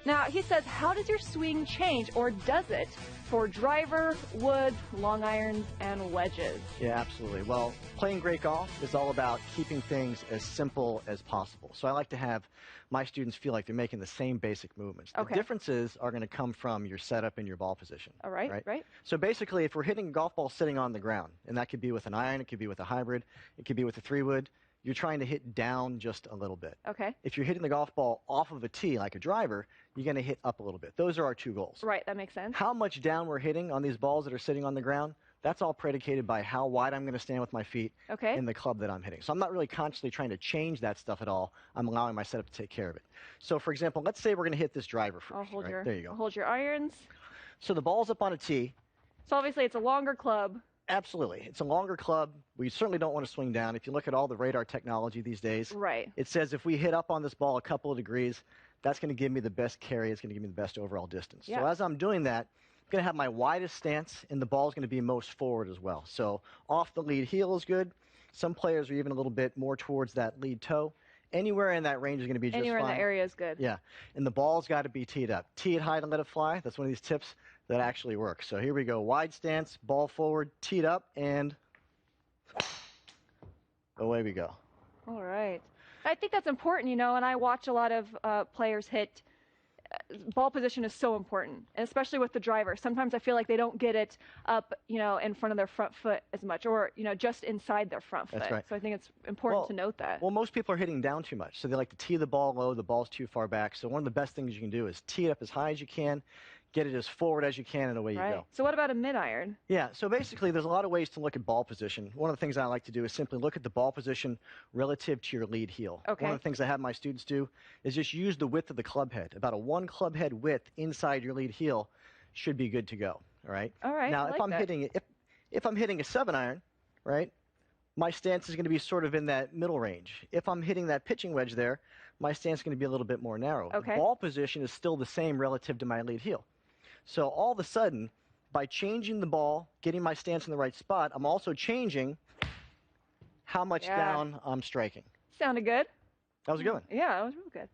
Now, he says, how does your swing change, or does it, for driver, wood, long irons, and wedges? Yeah, absolutely. Well, playing great golf is all about keeping things as simple as possible. So I like to have my students feel like they're making the same basic movements. Okay. The differences are going to come from your setup and your ball position. All right, right. So basically, if we're hitting a golf ball sitting on the ground, and that could be with an iron, it could be with a hybrid, it could be with a 3-wood, you're trying to hit down just a little bit. Okay. If you're hitting the golf ball off of a tee, like a driver, you're going to hit up a little bit. Those are our two goals. Right, that makes sense. How much down we're hitting on these balls that are sitting on the ground, that's all predicated by how wide I'm going to stand with my feet in the club that I'm hitting. So I'm not really consciously trying to change that stuff at all. I'm allowing my setup to take care of it. So for example, let's say we're going to hit this driver first. I'll hold right? There you go. I'll hold your irons. So the ball's up on a tee. So obviously it's a longer club. Absolutely. It's a longer club. We certainly don't want to swing down. If you look at all the radar technology these days, Right. it says if we hit up on this ball a couple of degrees, that's going to give me the best carry. It's going to give me the best overall distance. Yeah. So as I'm doing that, I'm going to have my widest stance, and the ball is going to be most forward as well. So off the lead heel is good. Some players are even a little bit more towards that lead toe. Anywhere in that range is going to be just fine. Anywhere in that area is good. Yeah. And the ball's got to be teed up. Tee it high to let it fly. That's one of these tips that actually works. So here we go. Wide stance, ball forward, teed up, and away we go. All right. I think that's important, and I watch a lot of players hit. Ball position is so important, and especially with the driver. Sometimes I feel like they don't get it up, in front of their front foot as much, or, just inside their front foot. That's right. So I think it's important to note that. Well, most people are hitting down too much, so they like to tee the ball low. The ball's too far back. So one of the best things you can do is tee it up as high as you can, get it as forward as you can, and away you go. So what about a mid-iron? Yeah, so basically there's a lot of ways to look at ball position. One of the things I like to do is simply look at the ball position relative to your lead heel. Okay. One of the things I have my students do is just use the width of the club head. About a 1 club head width inside your lead heel should be good to go, all right? All right, Now, I if like I'm that. hitting if I'm hitting a 7-iron, right, my stance is going to be sort of in that middle range. If I'm hitting that pitching wedge there, my stance is going to be a little bit more narrow. Okay. The ball position is still the same relative to my lead heel. So all of a sudden, by changing the ball, getting my stance in the right spot, I'm also changing how much down I'm striking. Sounded good. That was a good one. Yeah, that was real good.